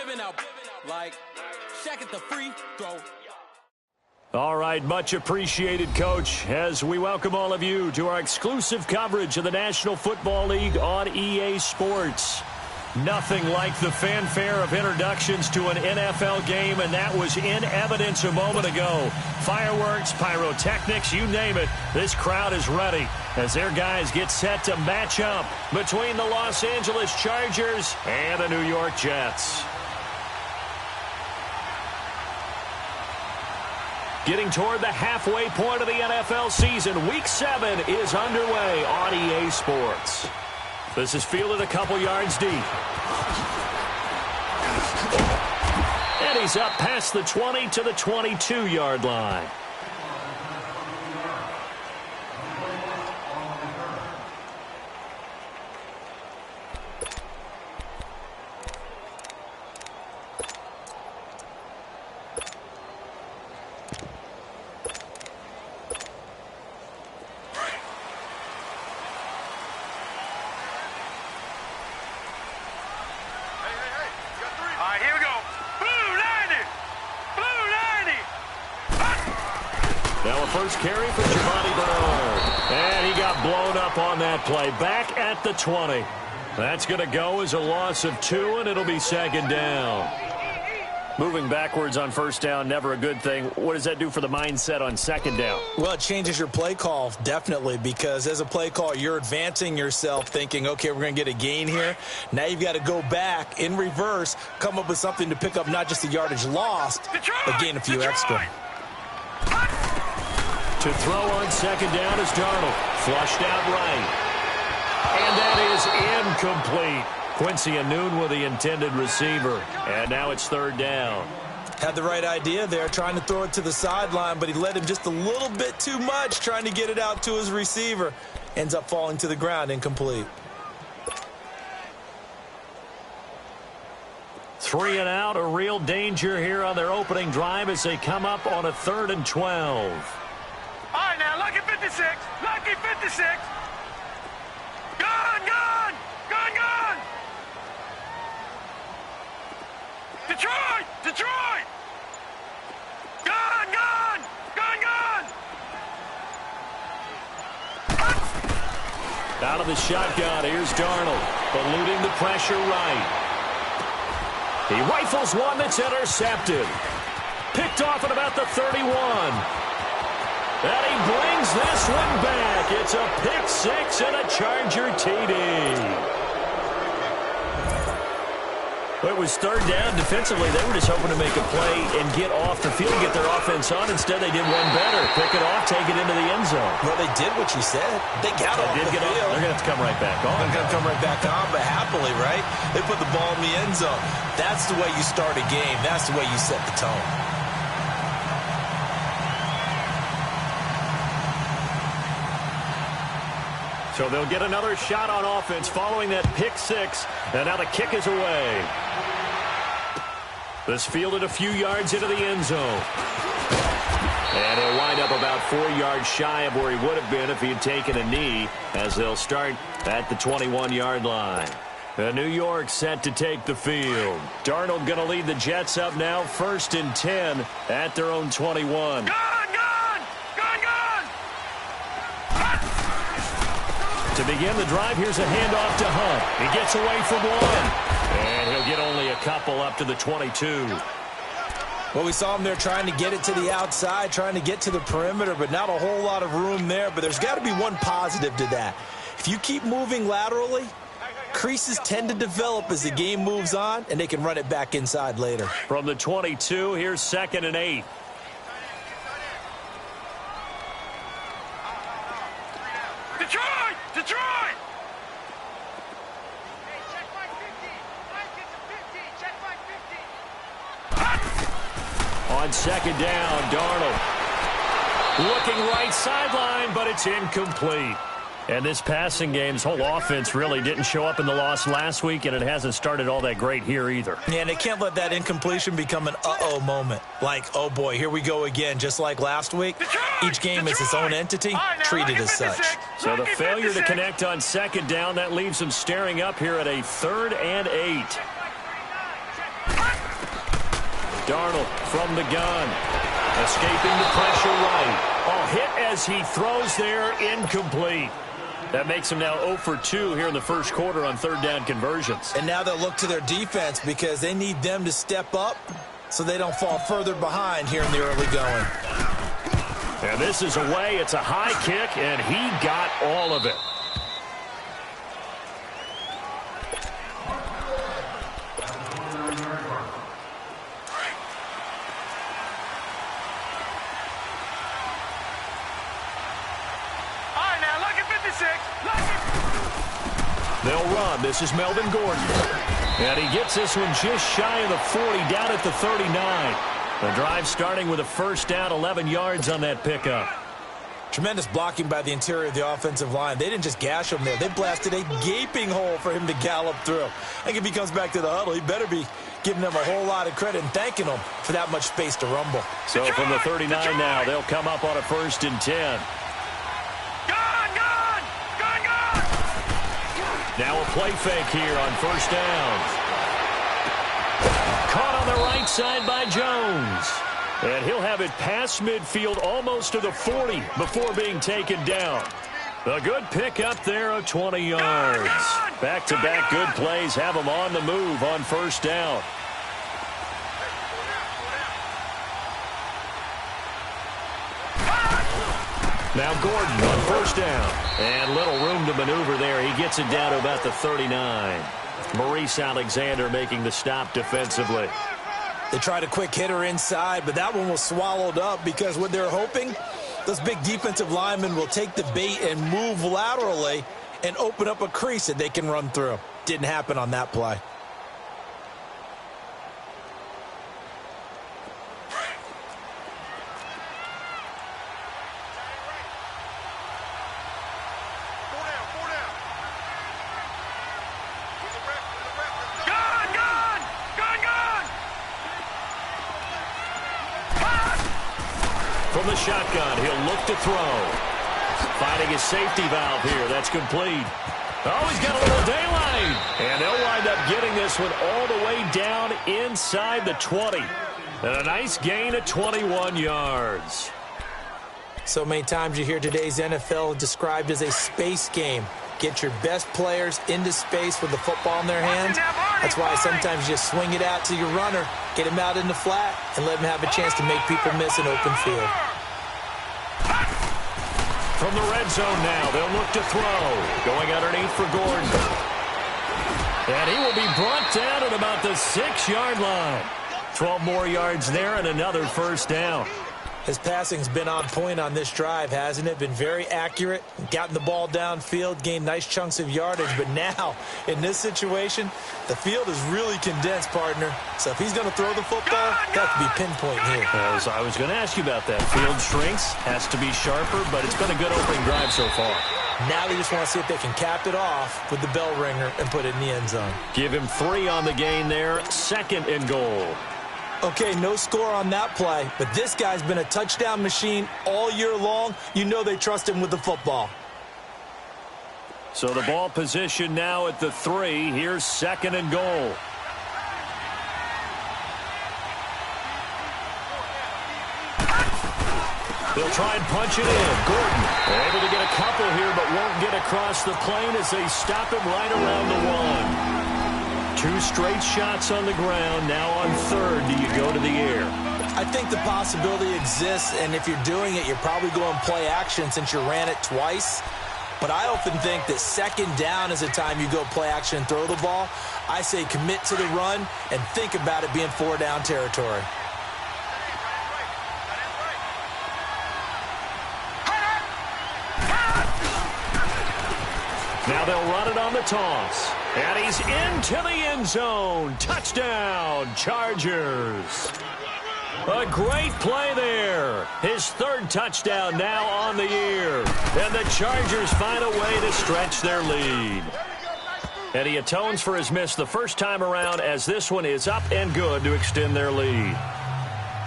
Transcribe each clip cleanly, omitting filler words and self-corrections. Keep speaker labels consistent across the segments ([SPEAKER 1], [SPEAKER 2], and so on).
[SPEAKER 1] giving out like Shaq at the free throw.
[SPEAKER 2] All right, much appreciated, Coach, as we welcome all of you to our exclusive coverage of the National Football League on EA Sports. Nothing like the fanfare of introductions to an NFL game, and that was in evidence a moment ago. Fireworks, pyrotechnics, you name it, this crowd is ready as their guys get set to match up between the Los Angeles Chargers and the New York Jets. Getting toward the halfway point of the NFL season, Week 7 is underway on EA Sports. This is fielded a couple yards deep. And he's up past the 20 to the 22-yard line. First carry for Giovanni Bernard. And he got blown up on that play. Back at the 20. That's going to go as a loss of 2, and it'll be second down. Moving backwards on first down, never a good thing. What does that do for the mindset on second down?
[SPEAKER 3] Well, it changes your play call, definitely, because as a play call, you're advancing yourself thinking, okay, we're going to get a gain here. Now you've got to go back in reverse, come up with something to pick up not just the yardage lost, but gain a few extra.
[SPEAKER 2] To throw on second down is Darnold. Flushed out right. And that is incomplete. Quincy Anoon with the intended receiver. And now it's third down.
[SPEAKER 3] Had the right idea there, trying to throw it to the sideline, but he led him just a little bit too much, trying to get it out to his receiver. Ends up falling to the ground, incomplete.
[SPEAKER 2] 3 and out, a real danger here on their opening drive as they come up on a 3rd and 12.
[SPEAKER 4] All right, now, lucky 56. Lucky 56. Gone, gone. Gone, gone. Detroit. Detroit. Gone, gone. Gone, gone.
[SPEAKER 2] Out of the shotgun, here's Darnold. Eluding the pressure right. He rifles one that's intercepted. Picked off at about the 31. And he brings this one back. It's a pick 6 and a Charger TD. Well, it was third down. Defensively, they were just hoping to make a play and get off the field, get their offense on. Instead, they did one better. Pick it off, take it into the end zone.
[SPEAKER 3] Well, they did what you said. They got off the field.
[SPEAKER 2] They're going to have to come right back on.
[SPEAKER 3] They're going to come right back on, but happily, right? They put the ball in the end zone. That's the way you start a game. That's the way you set the tone.
[SPEAKER 2] So they'll get another shot on offense following that pick 6. And now the kick is away. This fielded a few yards into the end zone. And he'll wind up about 4 yards shy of where he would have been if he had taken a knee, as they'll start at the 21-yard line. New York set to take the field. Darnold going to lead the Jets up now, 1st and 10 at their own 21. To begin the drive, here's a handoff to Hunt. He gets away from one. And he'll get only a couple up to the 22.
[SPEAKER 3] Well, we saw him there trying to get it to the outside, trying to get to the perimeter, but not a whole lot of room there. But there's got to be one positive to that. If you keep moving laterally, creases tend to develop as the game moves on, and they can run it back inside later.
[SPEAKER 2] From the 22, here's 2nd and 8.
[SPEAKER 4] Detroit! Detroit!
[SPEAKER 5] Hey, check my 50. Mike gets a 50. Check my 50.
[SPEAKER 2] On second down, Darnold. Looking right sideline, but it's incomplete. And this passing game's whole offense really didn't show up in the loss last week, and it hasn't started all that great here either.
[SPEAKER 3] Yeah, and they can't let that incompletion become an uh-oh moment. Like, oh boy, here we go again, just like last week. Each game is its own entity, treated as such.
[SPEAKER 2] So the failure to connect on second down, that leaves them staring up here at a 3rd and 8. Darnold from the gun. Escaping the pressure right. Oh, hit as he throws there, incomplete. That makes him now 0 for 2 here in the first quarter on third down conversions.
[SPEAKER 3] And now they'll look to their defense because they need them to step up so they don't fall further behind here in the early going.
[SPEAKER 2] And this is away. It's a high kick, and he got all of it. They'll run. This is Melvin Gordon. And he gets this one just shy of the 40, down at the 39. The drive starting with a first down, 11 yards on that pickup.
[SPEAKER 3] Tremendous blocking by the interior of the offensive line. They didn't just gash him there. They blasted a gaping hole for him to gallop through. I think if he comes back to the huddle, he better be giving them a whole lot of credit and thanking them for that much space to rumble.
[SPEAKER 2] So from the 39 now, they'll come up on a 1st and 10. Now a play fake here on first down. Caught on the right side by Jones. And he'll have it past midfield almost to the 40 before being taken down. A good pickup there of 20 yards. Back-to-back good plays have him on the move on first down. Now Gordon on first down. And little room to maneuver there. He gets it down to about the 39. Maurice Alexander making the stop defensively.
[SPEAKER 3] They tried a quick hitter inside, but that one was swallowed up because what they're hoping, those big defensive linemen will take the bait and move laterally and open up a crease that they can run through. Didn't happen on that play.
[SPEAKER 2] From the shotgun, he'll look to throw. Finding his safety valve here. That's complete. Oh, he's got a little daylight. And they'll wind up getting this one all the way down inside the 20. And a nice gain of 21 yards.
[SPEAKER 3] So many times you hear today's NFL described as a space game. Get your best players into space with the football in their hands. That's why sometimes you just swing it out to your runner, get him out in the flat, and let him have a chance to make people miss an open field.
[SPEAKER 2] From the red zone now, they'll look to throw. Going underneath for Gordon. And he will be brought down at about the 6-yard line. 12 more yards there and another first down.
[SPEAKER 3] His passing's been on point on this drive, hasn't it? Been very accurate, gotten the ball downfield, gained nice chunks of yardage. But now, in this situation, the field is really condensed, partner. So if he's going to throw the football, that could be pinpoint here.
[SPEAKER 2] As I was going to ask you about that. Field shrinks, has to be sharper, but it's been a good opening drive so far.
[SPEAKER 3] Now they just want to see if they can cap it off with the bell ringer and put it in the end zone.
[SPEAKER 2] Give him 3 on the gain there, 2nd and goal.
[SPEAKER 3] Okay, no score on that play, but this guy's been a touchdown machine all year long. You know they trust him with the football.
[SPEAKER 2] So the ball position now at the 3. Here's 2nd and goal. They'll try and punch it in. Gordon able to get a couple here, but won't get across the plane as they stop him right around the 1. 2 straight shots on the ground. Now on 3rd, do you go to the air?
[SPEAKER 3] I think the possibility exists, and if you're doing it, you're probably going play action since you ran it twice. But I often think that 2nd down is a time you go play action and throw the ball. I say commit to the run and think about it being 4-down territory.
[SPEAKER 2] Now they'll run it on the toss. And he's into the end zone. Touchdown, Chargers. A great play there. His 3rd touchdown now on the year. And the Chargers find a way to stretch their lead. And he atones for his miss the first time around as this one is up and good to extend their lead.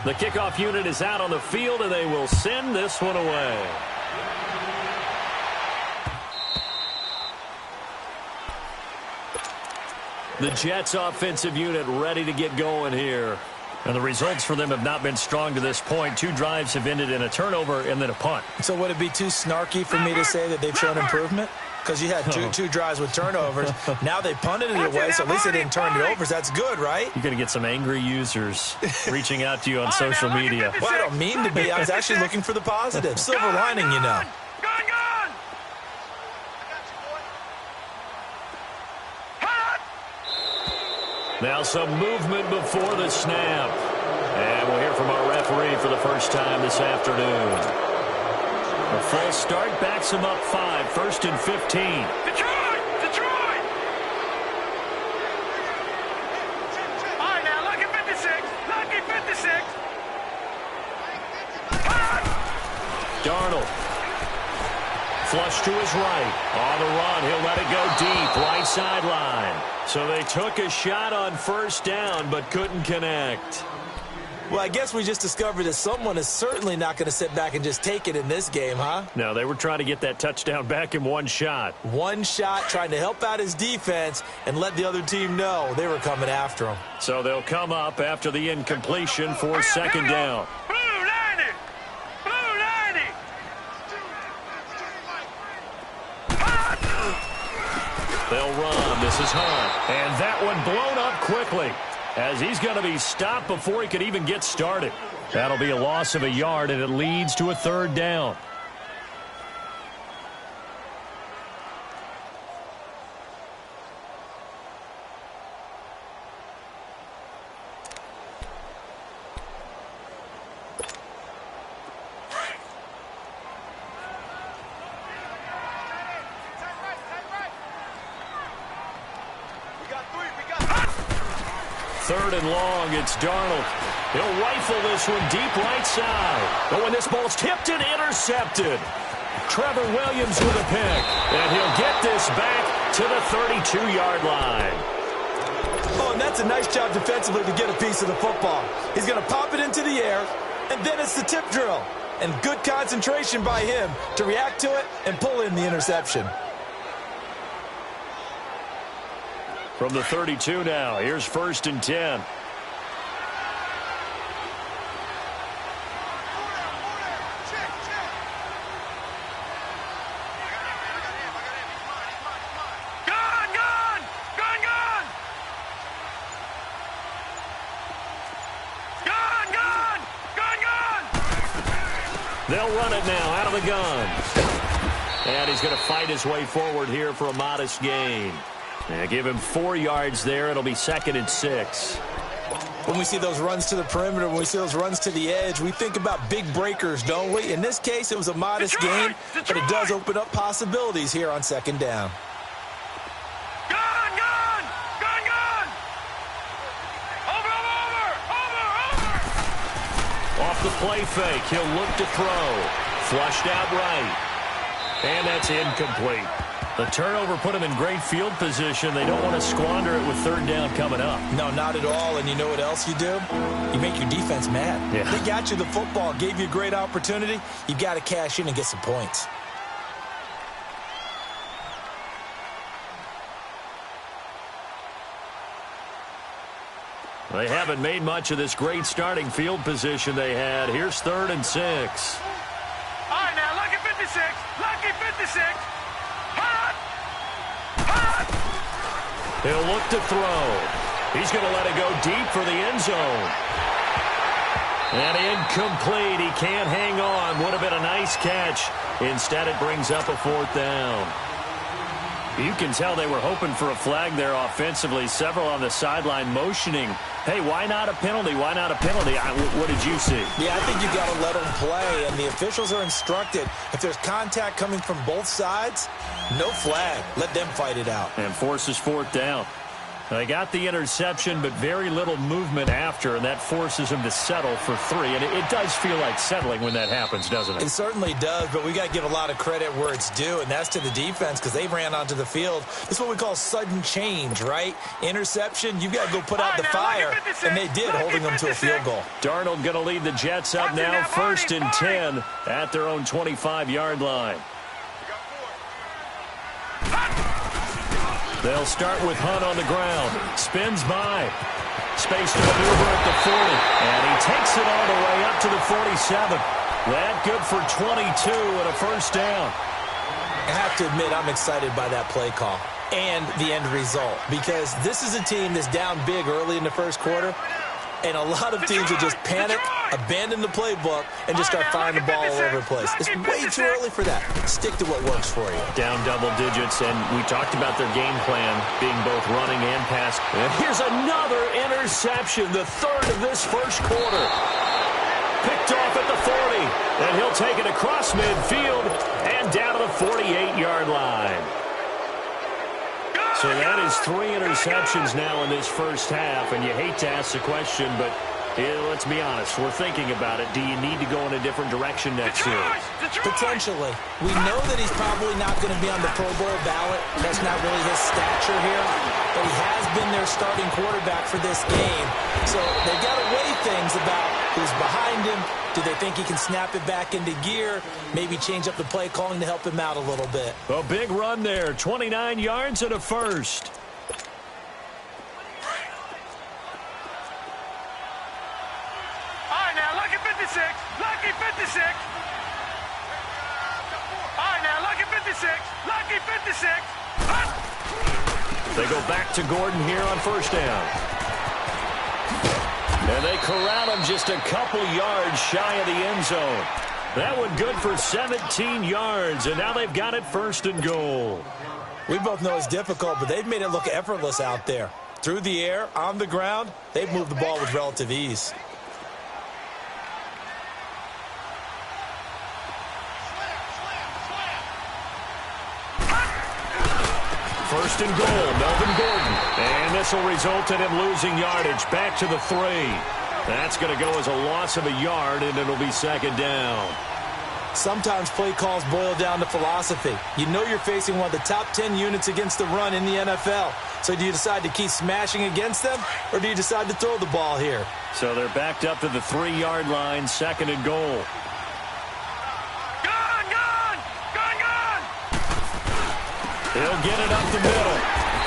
[SPEAKER 2] The kickoff unit is out on the field, and they will send this one away. The Jets offensive unit ready to get going here. And the results for them have not been strong to this point. 2 drives have ended in a turnover and then a punt.
[SPEAKER 3] So would it be too snarky for me to say that they've shown improvement? Because you had two drives with turnovers. Now they punted it away, so at least they didn't turn it over. So that's good, right?
[SPEAKER 2] You're going to get some angry users reaching out to you on social media.
[SPEAKER 3] Well, I don't mean to be. I was actually looking for the positive. Silver lining, you know.
[SPEAKER 4] Gone!
[SPEAKER 2] Now some movement before the snap. And we'll hear from our referee for the first time this afternoon. A false start backs him up 5, 1st and 15.
[SPEAKER 4] Detroit! All right, now, lucky 56.
[SPEAKER 2] Darnold. Flush to his right. On the run, he'll let it go deep, right sideline. So they took a shot on first down, but couldn't connect.
[SPEAKER 3] Well, I guess we just discovered that someone is certainly not going to sit back and just take it in this game, huh?
[SPEAKER 2] No, they were trying to get that touchdown back in one shot.
[SPEAKER 3] One shot, trying to help out his defense and let the other team know they were coming after him.
[SPEAKER 2] So they'll come up after the incompletion for second down.
[SPEAKER 4] Blue 90!
[SPEAKER 2] They'll run. This is Hunt. And that one blown up quickly, as he's going to be stopped before he could even get started. That'll be a loss of a yard, and it leads to a third down. Third and long, it's Darnold. He'll rifle this one deep right side. Oh, and this ball's tipped and intercepted. Trevor Williams with a pick. And he'll get this back to the 32-yard line.
[SPEAKER 3] Oh, and that's a nice job defensively to get a piece of the football. He's going to pop it into the air, and then it's the tip drill. And good concentration by him to react to it and pull in the interception.
[SPEAKER 2] From the 32 now, here's 1st and 10. They'll run it now out of the gun. And he's going to fight his way forward here for a modest gain. And give him 4 yards there. It'll be 2nd and 6.
[SPEAKER 3] When we see those runs to the perimeter, when we see those runs to the edge, we think about big breakers, don't we? In this case, it was a modest gain, but it does open up possibilities here on 2nd down.
[SPEAKER 2] Off the play fake, he'll look to throw. Flushed out right. And that's incomplete. The turnover put them in great field position. They don't want to squander it with 3rd down coming up.
[SPEAKER 3] No, not at all. And you know what else you do? You make your defense mad.
[SPEAKER 2] Yeah.
[SPEAKER 3] They got you the football, gave you a great opportunity. You got to cash in and get some points.
[SPEAKER 2] They haven't made much of this great starting field position they had. Here's 3rd and 6.
[SPEAKER 4] All right, now, lucky 56. Lucky 56.
[SPEAKER 2] He'll look to throw. He's going to let it go deep for the end zone. And incomplete. He can't hang on. Would have been a nice catch. Instead, it brings up a 4th down. You can tell they were hoping for a flag there offensively. Several on the sideline motioning. Hey, why not a penalty? Why not a penalty? What did you see?
[SPEAKER 3] Yeah, I think you got to let them play, and the officials are instructed. If there's contact coming from both sides, no flag. Let them fight it out.
[SPEAKER 2] And forces 4th down. They got the interception, but very little movement after, and that forces them to settle for 3. And it does feel like settling when that happens, doesn't it?
[SPEAKER 3] It certainly does, but we got to give a lot of credit where it's due, and that's to the defense because they ran onto the field. This is what we call sudden change, right? Interception, you got to go put out the fire, and they did, holding them to a field goal.
[SPEAKER 2] Darnold going to lead the Jets up now, 1st and 10 at their own 25-yard line. They'll start with Hunt on the ground. Spins by. Space to maneuver at the 40. And he takes it all the way up to the 47. That good for 22 and a first down.
[SPEAKER 3] I have to admit, I'm excited by that play call and the end result, because this is a team that's down big early in the first quarter, and a lot of teams will just panic, abandon the playbook, and just start firing the ball all over the place. It's way too early for that. Stick to what works for you.
[SPEAKER 2] Down double digits, and we talked about their game plan being both running and pass. And here's another interception, the third of this first quarter. Picked off at the 40, and he'll take it across midfield and down to the 48-yard line. So that is 3 interceptions now in this first half, and you hate to ask the question, but let's be honest, we're thinking about it. Do you need to go in a different direction next year?
[SPEAKER 3] Potentially. We know that he's probably not going to be on the Pro Bowl ballot. That's not really his stature here, but he has been their starting quarterback for this game. So they've got to weigh things about who's behind him. Do they think he can snap it back into gear? Maybe change up the play calling to help him out a little bit.
[SPEAKER 2] A big run there, 29 yards and a first.
[SPEAKER 4] All right, now, lucky 56. Lucky 56. All right, now, lucky 56. Lucky 56.
[SPEAKER 2] They go back to Gordon here on first down. And they corral him just a couple yards shy of the end zone. That one good for 17 yards, and now they've got it first and goal.
[SPEAKER 3] We both know it's difficult, but they've made it look effortless out there. Through the air, on the ground, they've moved the ball with relative ease.
[SPEAKER 2] First and goal, Melvin Gordon. And this will result in him losing yardage back to the 3. That's going to go as a loss of a yard, and it'll be second down.
[SPEAKER 3] Sometimes play calls boil down to philosophy. You know you're facing one of the top 10 units against the run in the NFL. So do you decide to keep smashing against them, or do you decide to throw the ball here?
[SPEAKER 2] So they're backed up to the 3-yard line, second and goal. He'll get it up the middle.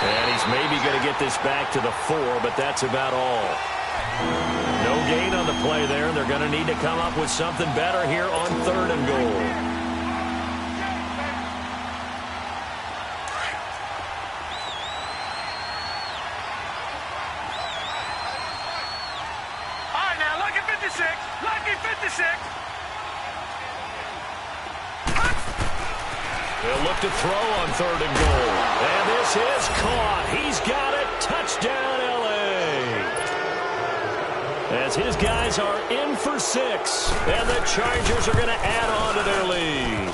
[SPEAKER 2] And he's maybe going to get this back to the 4, but that's about all. No gain on the play there. They're going to need to come up with something better here on third and goal.
[SPEAKER 4] All right, now, lucky 56. Lucky 56.
[SPEAKER 2] They'll look to throw on third and goal. And this is caught. He's got it. Touchdown, L.A. As his guys are in for 6. And the Chargers are going to add on to their lead.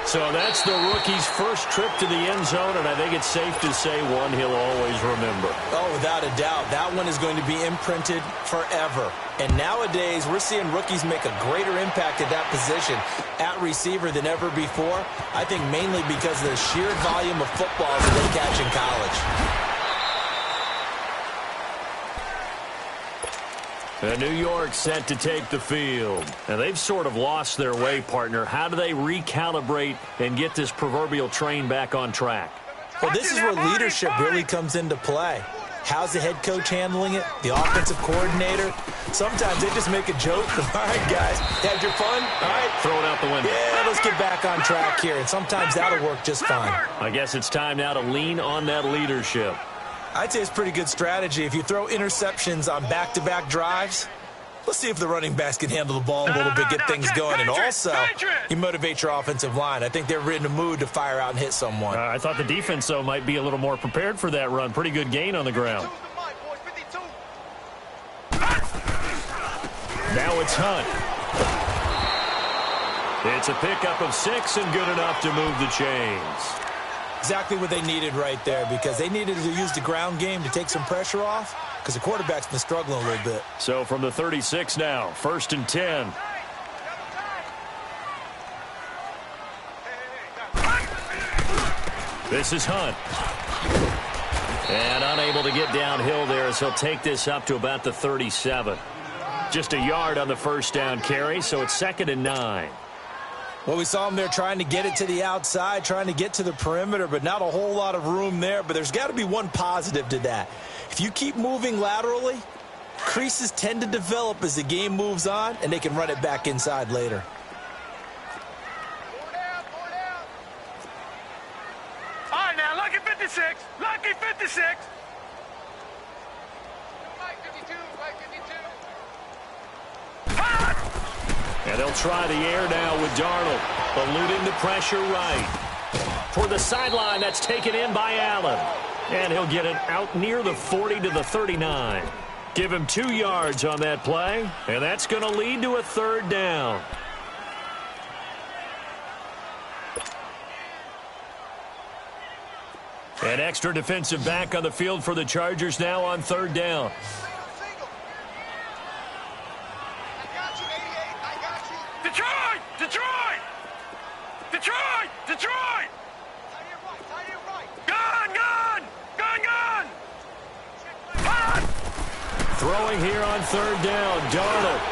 [SPEAKER 2] So that's the rookie's first trip to the end zone, and I think it's safe to say one he'll always remember.
[SPEAKER 3] Oh, without a doubt. That one is going to be imprinted forever. And nowadays, we're seeing rookies make a greater impact at that position at receiver than ever before. I think mainly because of the sheer volume of footballs that they catch in college.
[SPEAKER 2] And New York set to take the field. And they've sort of lost their way, partner. How do they recalibrate and get this proverbial train back on track?
[SPEAKER 3] Well, this is where leadership really comes into play. How's the head coach handling it? The offensive coordinator? Sometimes they just make a joke. All right, guys, had your fun? All right.
[SPEAKER 2] Throw it out the window.
[SPEAKER 3] Yeah, let's get back on track here. And sometimes that'll work just fine.
[SPEAKER 2] I guess it's time now to lean on that leadership.
[SPEAKER 3] I'd say it's pretty good strategy. If you throw interceptions on back-to-back drives, let's see if the running backs can handle the ball a little bit, get things going. And also, you motivate your offensive line. I think they're in a mood to fire out and hit someone.
[SPEAKER 2] I thought the defense, though, might be a little more prepared for that run. Pretty good gain on the ground. Now it's Hunt. It's a pickup of 6 and good enough to move the chains.
[SPEAKER 3] Exactly what they needed right there, because they needed to use the ground game to take some pressure off, because the quarterback's been struggling a little bit.
[SPEAKER 2] So from the 36 now, first and 10. This is Hunt. And unable to get downhill there as he'll take this up to about the 37. Just a yard on the first down carry, so it's second and 9.
[SPEAKER 3] Well, we saw him there trying to get it to the outside, trying to get to the perimeter, but not a whole lot of room there. But there's got to be one positive to that. If you keep moving laterally, creases tend to develop as the game moves on, and they can run it back inside later.
[SPEAKER 4] All right, now, lucky 56. Lucky 56.
[SPEAKER 5] Right 52, right 52.
[SPEAKER 4] Hot!
[SPEAKER 2] And they'll try the air now with Darnold. Eluding the pressure right. For the sideline, that's taken in by Allen. And he'll get it out near the 40 to the 39. Give him 2 yards on that play, and that's going to lead to a third down. An extra defensive back on the field for the Chargers now on third down.
[SPEAKER 5] Single. I got you, 88. I got you.
[SPEAKER 4] Detroit! Detroit! Detroit! Detroit!
[SPEAKER 5] Tight end right, tight end right.
[SPEAKER 4] Gun! Gun! Gun! Gun!
[SPEAKER 5] Check my
[SPEAKER 4] Hot!
[SPEAKER 2] Throwing here on third down, Darnold.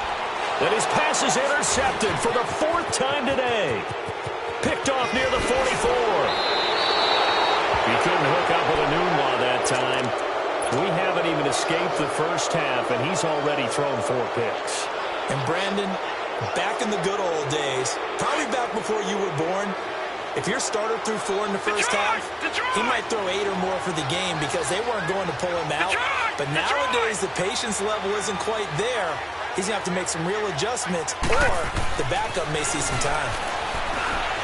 [SPEAKER 2] And his pass is intercepted for the 4th time today. Picked off near the 44. He couldn't hook up with a Nunwa that time. We haven't even escaped the first half, and he's already thrown 4 picks.
[SPEAKER 3] And Brandon, back in the good old days, probably back before you were born, if your starter threw 4 in the first half, he might throw 8 or more for the game because they weren't going to pull him out. But nowadays, the patience level isn't quite there. He's going to have to make some real adjustments, or the backup may see some time.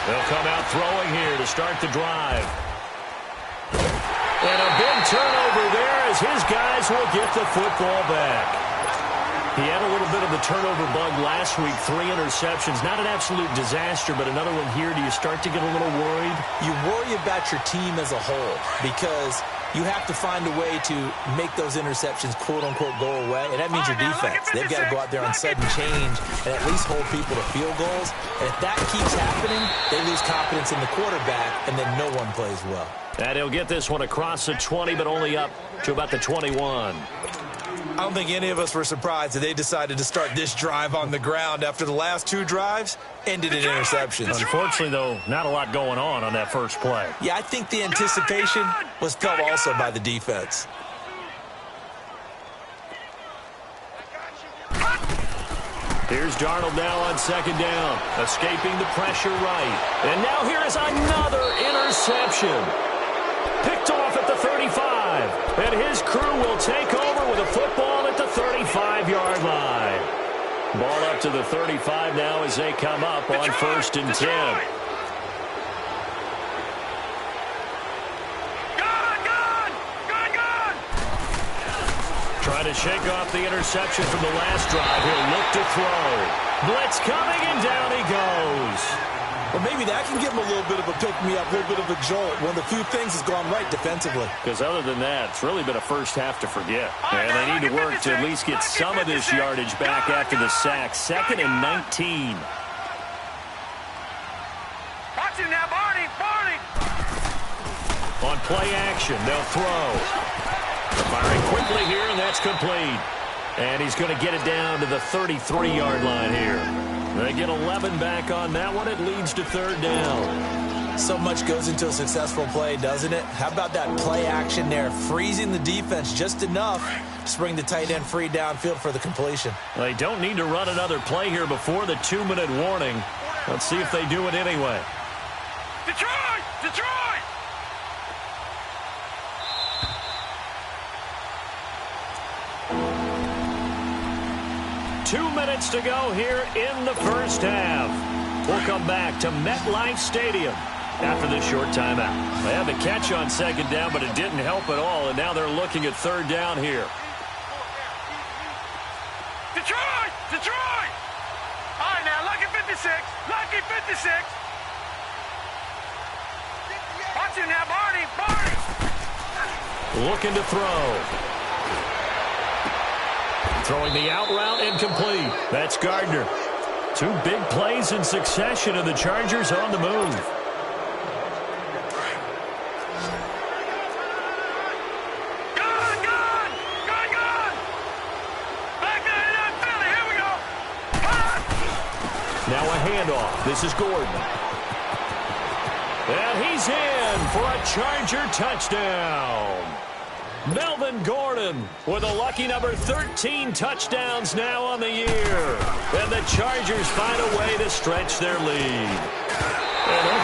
[SPEAKER 2] They'll come out throwing here to start the drive. And a big turnover there as his guys will get the football back. He had a little bit of the turnover bug last week, 3 interceptions. Not an absolute disaster, but another one here. Do you start to get a little worried?
[SPEAKER 3] You worry about your team as a whole because you have to find a way to make those interceptions, quote-unquote, go away, and that means your defense. They've got to go out there on sudden change and at least hold people to field goals. And if that keeps happening, they lose confidence in the quarterback, and then no one plays well.
[SPEAKER 2] And he'll get this one across the 20, but only up to about the 21.
[SPEAKER 3] I don't think any of us were surprised that they decided to start this drive on the ground after the last 2 drives ended in interceptions.
[SPEAKER 2] Unfortunately, though, not a lot going on that first play.
[SPEAKER 3] Yeah, I think the anticipation was felt also by the defense.
[SPEAKER 2] Here's Darnold now on second down, escaping the pressure right. And now here is another interception. Picked off at the 35. And his crew will take over with a football at the 35-yard line. Ball up to the 35 now as they come up on 1st and 10. Trying to shake off the interception from the last drive. He'll look to throw. Blitz coming, and down he goes.
[SPEAKER 3] Well, maybe that can give him a little bit of a pick-me-up, a little bit of a jolt. One of the few things has gone right defensively.
[SPEAKER 2] Because other than that, it's really been a first half to forget. And they need to work to at least get some of this yardage back after the sack. 2nd and 19.
[SPEAKER 4] Watch him now, Barney! Barney!
[SPEAKER 2] On play action, they'll throw. Firing quickly here, and that's complete. And he's going to get it down to the 33-yard line here. They get 11 back on that one. It leads to 3rd down.
[SPEAKER 3] So much goes into a successful play, doesn't it? How about that play action there, freezing the defense just enough to bring the tight end free downfield for the completion.
[SPEAKER 2] They don't need to run another play here before the 2-minute warning. Let's see if they do it anyway.
[SPEAKER 4] Detroit! Detroit!
[SPEAKER 2] 2 minutes to go here in the first half. We'll come back to MetLife Stadium after this short timeout. They had the catch on second down, but it didn't help at all, and now they're looking at 3rd down here.
[SPEAKER 4] Detroit! Detroit! All right, now, lucky 56. Lucky 56. Watch him now, Barney! Barney!
[SPEAKER 2] Looking to throw. Throwing the out route incomplete. That's Gardner. 2 big plays in succession, and the Chargers on the move.
[SPEAKER 4] Gun! Gun! Gun! Gun! Back there in Philly. Here we go.
[SPEAKER 2] Now a handoff. This is Gordon. And he's in for a Charger touchdown. Melvin Gordon with a lucky number 13 touchdowns now on the year. And the Chargers find a way to stretch their lead. And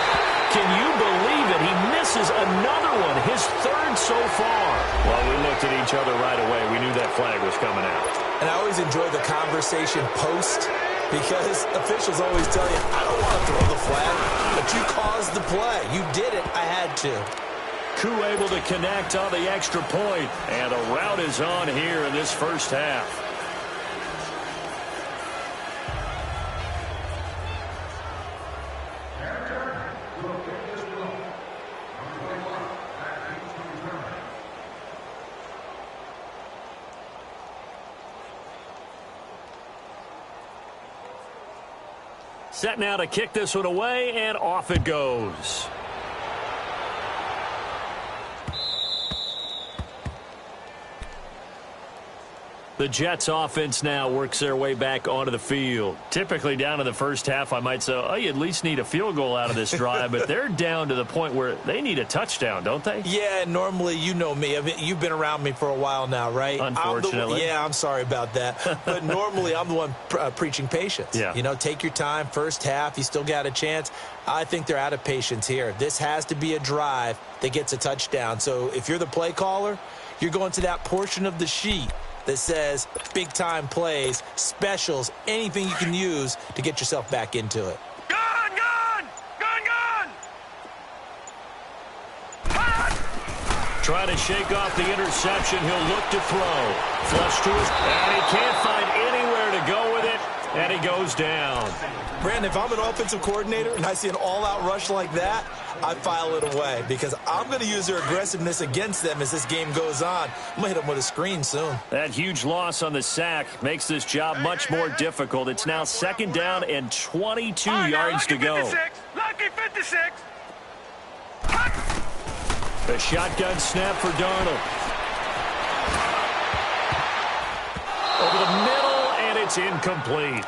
[SPEAKER 2] can you believe it? He misses another one, his third so far. Well, we looked at each other right away. We knew that flag was coming out.
[SPEAKER 3] And I always enjoy the conversation post because officials always tell you, I don't want to throw the flag, but you caused the play. You did it. I had to.
[SPEAKER 2] Koo able to connect on the extra point, and the route is on here in this first half. Set now to kick this one away, and off it goes. The Jets offense now works their way back onto the field. Typically down in the first half, I might say, oh, you at least need a field goal out of this drive, but they're down to the point where they need a touchdown, don't they?
[SPEAKER 3] Yeah, normally, you know me. I mean, you've been around me for a while now, right?
[SPEAKER 2] Unfortunately.
[SPEAKER 3] I'm sorry about that. But normally, I'm the one preaching patience.
[SPEAKER 2] Yeah.
[SPEAKER 3] You know, take your time. First half, you still got a chance. I think they're out of patience here. This has to be a drive that gets a touchdown. So if you're the play caller, you're going to that portion of the sheet that says big-time plays, specials, anything you can use to get yourself back into it.
[SPEAKER 4] Gun, gun! Gun, gun!
[SPEAKER 2] Trying to shake off the interception. He'll look to throw. Flush to his, and he can't find anywhere to go with it, and he goes down.
[SPEAKER 3] Brandon, if I'm an offensive coordinator and I see an all-out rush like that, I file it away because I'm going to use their aggressiveness against them as this game goes on. I'm going to hit them with a screen soon.
[SPEAKER 2] That huge loss on the sack makes this job much more difficult. It's now second down and 22 yards to go.
[SPEAKER 4] 56. Lucky 56.
[SPEAKER 2] The shotgun snap for Darnold. Over the middle, and it's incomplete.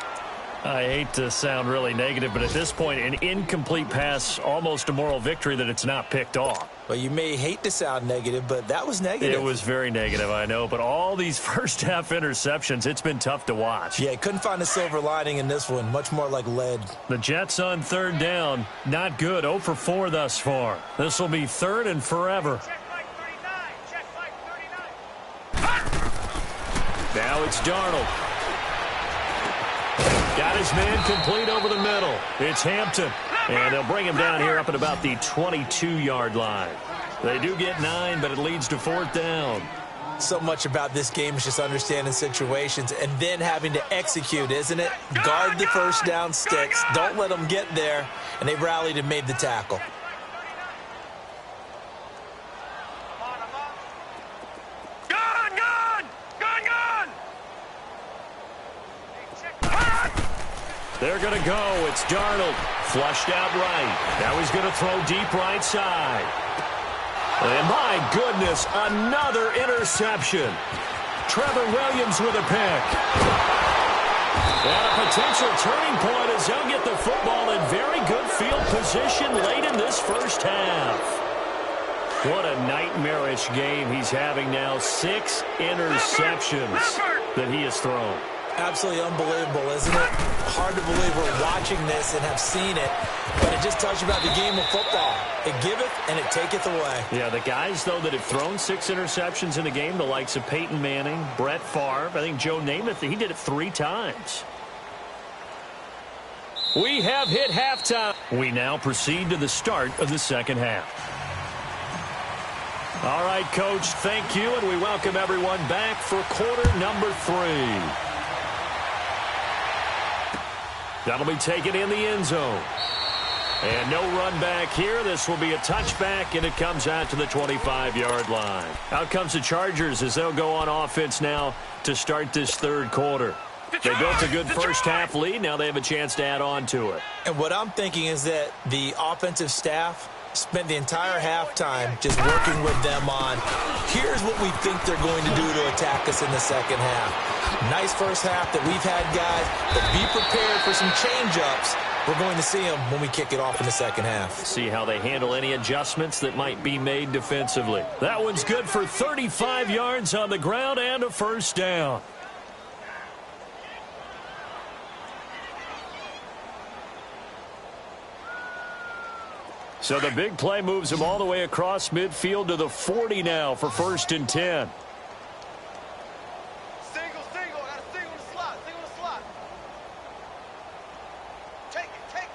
[SPEAKER 2] I hate to sound really negative, but at this point, an incomplete pass, almost a moral victory that it's not picked off.
[SPEAKER 3] Well, you may hate to sound negative, but that was negative.
[SPEAKER 2] It was very negative, I know, but all these first-half interceptions, it's been tough to watch.
[SPEAKER 3] Yeah, couldn't find a silver lining in this one. Much more like lead.
[SPEAKER 2] The Jets on third down, not good. 0 for 4 thus far. This will be third and forever.
[SPEAKER 5] Check like 39. Check like 39.
[SPEAKER 2] Now it's Darnold. Got his man complete over the middle. It's Hampton. And they'll bring him down here up at about the 22-yard line. They do get 9, but it leads to fourth down.
[SPEAKER 3] So much about this game is just understanding situations and then having to execute, isn't it? Guard the first down sticks. Don't let them get there. And they rallied and made the tackle.
[SPEAKER 4] Gun, gun! Gun, gun!
[SPEAKER 2] They're going to go. It's Darnold. Flushed out right. Now he's going to throw deep right side. And my goodness, another interception. Trevor Williams with a pick. And a potential turning point as he'll get the football in very good field position late in this first half. What a nightmarish game he's having now. 6 interceptions that he has thrown.
[SPEAKER 3] Absolutely unbelievable, isn't it? Hard to believe we're watching this and have seen it, but it just tells you about the game of football. It giveth and it taketh away.
[SPEAKER 2] Yeah, the guys, though, that have thrown 6 interceptions in the game, the likes of Peyton Manning, Brett Favre, I think Joe Namath, he did it 3 times. We have hit halftime. We now proceed to the start of the second half. All right, Coach, thank you, and we welcome everyone back for quarter number 3. That'll be taken in the end zone. And no run back here. This will be a touchback, and it comes out to the 25-yard line. Out comes the Chargers as they'll go on offense now to start this third quarter. They built a good first-half lead. Now they have a chance to add on to it.
[SPEAKER 3] And what I'm thinking is that the offensive staff spent the entire halftime just working with them on Here's what we think they're going to do to attack us in the second half. Nice first half that we've had, guys, but be prepared for some change-ups. We're going to see them when we kick it off in the second half.
[SPEAKER 2] See how they handle any adjustments that might be made defensively. That one's good for 35 yards on the ground and a first down. So the big play moves him all the way across midfield to the 40 now for 1st and 10.
[SPEAKER 5] Single. Got a single in the slot. Take it.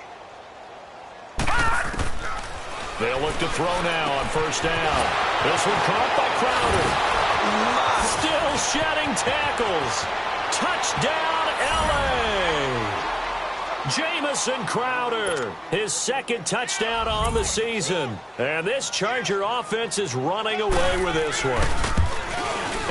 [SPEAKER 2] They'll look to throw now on 1st down. This one caught by Crowder. Still shedding tackles. Touchdown, L.A. Jamison Crowder, his 2nd touchdown on the season. And this Charger offense is running away with this one.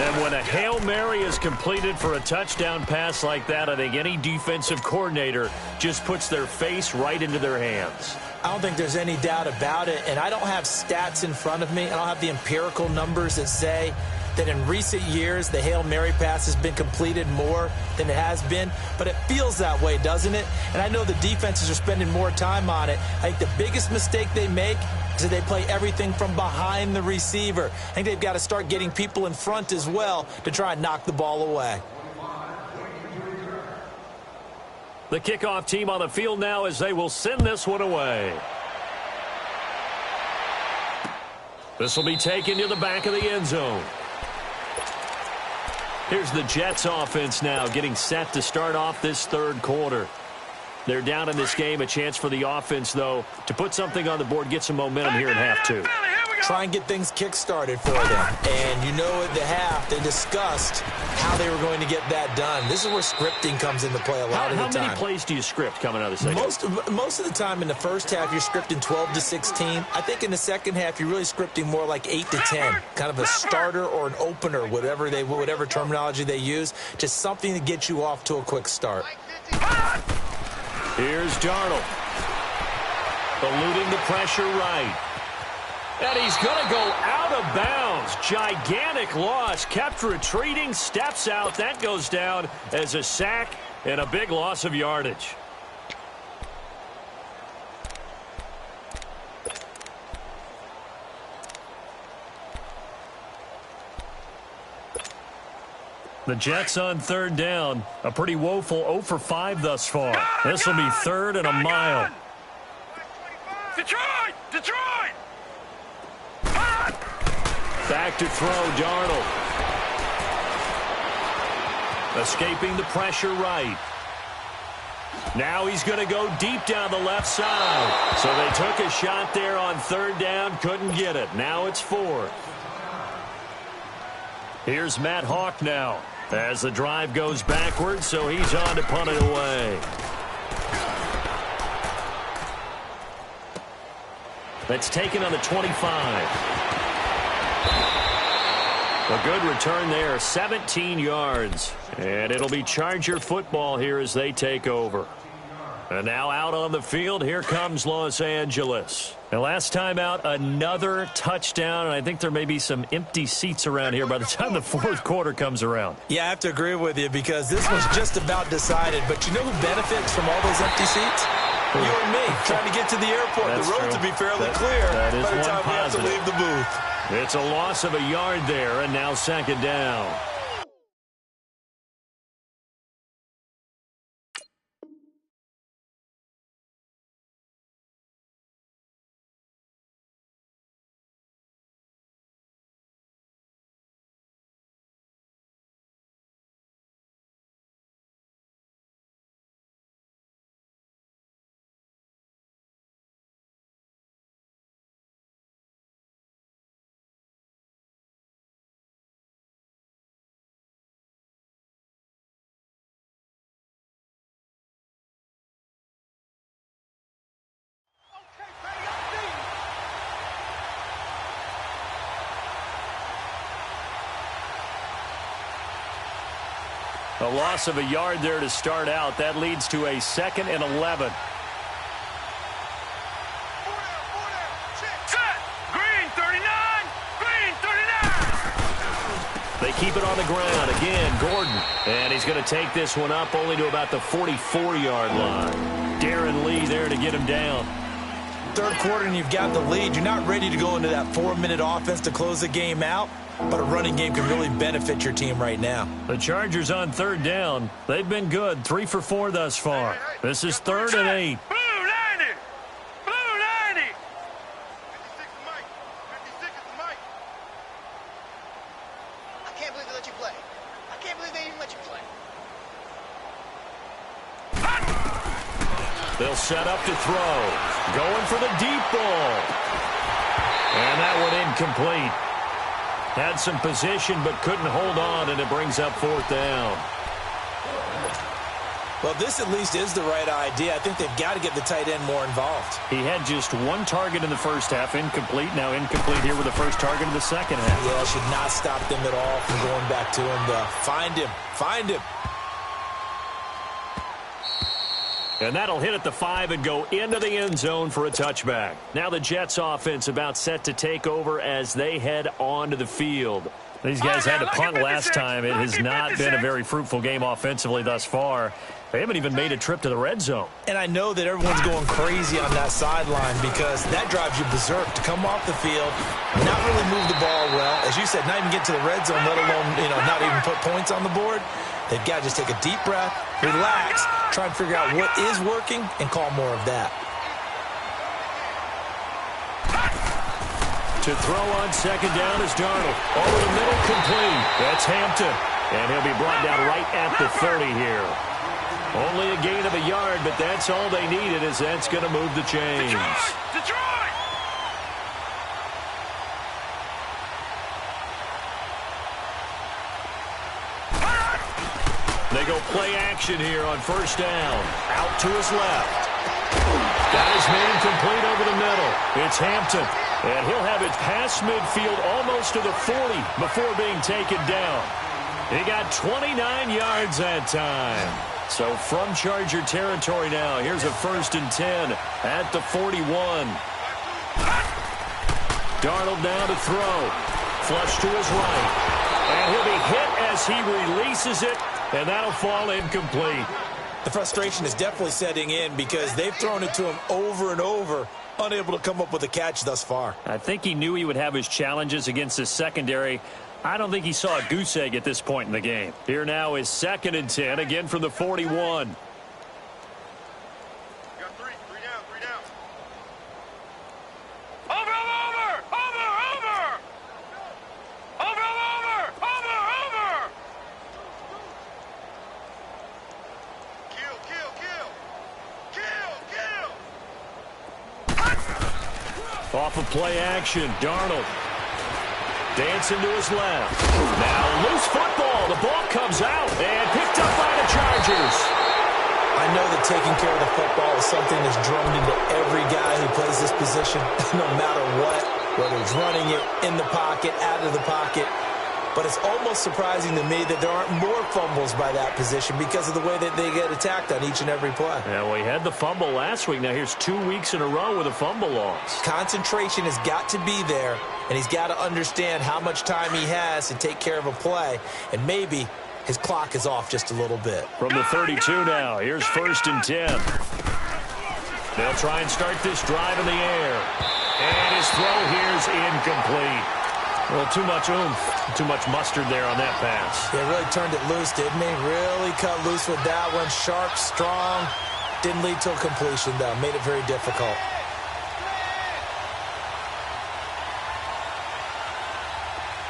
[SPEAKER 2] And when a Hail Mary is completed for a touchdown pass like that, I think any defensive coordinator just puts their face right into their hands.
[SPEAKER 3] I don't think there's any doubt about it, and I don't have stats in front of me. I don't have the empirical numbers that say that in recent years the Hail Mary pass has been completed more than it has been, but it feels that way, doesn't it? And I know the defenses are spending more time on it. I think the biggest mistake they make is that they play everything from behind the receiver. I think they've got to start getting people in front as well to try and knock the ball away.
[SPEAKER 2] The kickoff team on the field now as they will send this one away. This will be taken to the back of the end zone. Here's the Jets offense now getting set to start off this 3rd quarter. They're down in this game. A chance for the offense, though, to put something on the board, get some momentum here in half 2.
[SPEAKER 3] Try and get things kick-started for them. And you know at the half, they discussed how they were going to get that done. This is where scripting comes into play a lot of the time.
[SPEAKER 2] How many plays do you script coming out of the second?
[SPEAKER 3] Most of the time in the first half, you're scripting 12 to 16. I think in the second half, you're really scripting more like 8 to 10. Kind of a starter or an opener, whatever terminology they use. Just something to get you off to a quick start.
[SPEAKER 2] Here's Darnold. Eluding the pressure right. And he's going to go out of bounds. Gigantic loss. Kept retreating. Steps out. That goes down as a sack and a big loss of yardage. The Jets on 3rd down. A pretty woeful 0 for 5 thus far. This will be 3rd and a mile.
[SPEAKER 4] Detroit!
[SPEAKER 2] Back to throw, Darnold. Escaping the pressure right. Now he's going to go deep down the left side. So they took a shot there on 3rd down, couldn't get it. Now it's 4th. Here's Matt Hawk now as the drive goes backwards, so he's on to punt it away. That's taken on the 25. A good return there, 17 yards. And it'll be Charger football here as they take over. And now out on the field, here comes Los Angeles. And last time out, another touchdown, and I think there may be some empty seats around here by the time the 4th quarter comes around.
[SPEAKER 3] Yeah, I have to agree with you because this was just about decided. But you know who benefits from all those empty seats? You and me, trying to get to the airport.
[SPEAKER 2] That's
[SPEAKER 3] the roads
[SPEAKER 2] true.
[SPEAKER 3] will be fairly
[SPEAKER 2] That
[SPEAKER 3] clear
[SPEAKER 2] is
[SPEAKER 3] by the
[SPEAKER 2] one
[SPEAKER 3] time we have to
[SPEAKER 2] positive.
[SPEAKER 3] leave the booth.
[SPEAKER 2] It's a loss of a yard there, and now 2nd down. A loss of a yard there to start out. That leads to a 2nd and 11.
[SPEAKER 4] Set! Green 39! Green 39!
[SPEAKER 2] keep it on the ground. Again, Gordon. And he's going to take this one up only to about the 44-yard line. Darren Lee there to get him down.
[SPEAKER 3] Third quarter and you've got the lead. You're not ready to go into that 4-minute offense to close the game out, but a running game can really benefit your team right now.
[SPEAKER 2] The Chargers on third down. They've been good. 3 for 4 thus far. This is 3rd and 8.
[SPEAKER 4] Blue 90! Blue 90!
[SPEAKER 5] 56 is Mike. 56 is Mike. I can't believe they let you play. I can't believe they even let you play.
[SPEAKER 2] They'll set up to throw. Going for the deep ball. And that one incomplete. Had some position but couldn't hold on, and it brings up 4th down.
[SPEAKER 3] Well, this at least is the right idea. I think they've got to get the tight end more involved.
[SPEAKER 2] He had just 1 target in the first half, incomplete. Now incomplete here with the first target in the second half.
[SPEAKER 3] Yeah, should not stop them at all from going back to him. Find him. Find him.
[SPEAKER 2] And that'll hit at the 5 and go into the end zone for a touchback. Now the Jets offense about set to take over as they head onto the field. These guys had to punt last time. It has not been a very fruitful game offensively thus far. They haven't even made a trip to the red zone.
[SPEAKER 3] And I know that everyone's going crazy on that sideline because that drives you berserk to come off the field, not really move the ball well. As you said, not even get to the red zone, let alone, not even put points on the board. They've got to just take a deep breath, relax, try and figure out what is working, and call more of that.
[SPEAKER 2] To throw on second down is Darnold. Over the middle, complete. That's Hampton. And he'll be brought down right at the 30 here. Only a gain of a yard, but that's all they needed, as that's going to move the chains.
[SPEAKER 4] Detroit!
[SPEAKER 2] They go play action here on first down. Out to his left. Got his man complete over the middle. It's Hampton. And he'll have it past midfield almost to the 40 before being taken down. He got 29 yards that time. So from Charger territory now, here's a 1st and 10 at the 41. Darnold now to throw. Flush to his right. And he'll be hit as he releases it. And that'll fall incomplete.
[SPEAKER 3] The frustration is definitely setting in because they've thrown it to him over and over, unable to come up with a catch thus far.
[SPEAKER 2] I think he knew he would have his challenges against his secondary. I don't think he saw a goose egg at this point in the game. Here now is 2nd and 10, again from the 41.
[SPEAKER 5] Got three down, 3 down.
[SPEAKER 4] Over!
[SPEAKER 5] Kill.
[SPEAKER 2] Off of play action, Darnold. Dancing to his left. Now loose football. The ball comes out and picked up by the Chargers.
[SPEAKER 3] I know that taking care of the football is something that's drummed into every guy who plays this position, no matter what, whether it's running it, in the pocket, out of the pocket. But it's almost surprising to me that there aren't more fumbles by that position because of the way that they get attacked on each and every play.
[SPEAKER 2] Yeah, we had the fumble last week. Now here's 2 weeks in a row with a fumble loss.
[SPEAKER 3] Concentration has got to be there, and he's got to understand how much time he has to take care of a play, and maybe his clock is off just a little bit.
[SPEAKER 2] From the 32 now, here's 1st and 10. They'll try and start this drive in the air. And his throw here's incomplete. Well, too much oomph, too much mustard there on that pass.
[SPEAKER 3] Yeah, really turned it loose, didn't he? Really cut loose with that one. Sharp, strong. Didn't lead to a completion, though. Made it very difficult.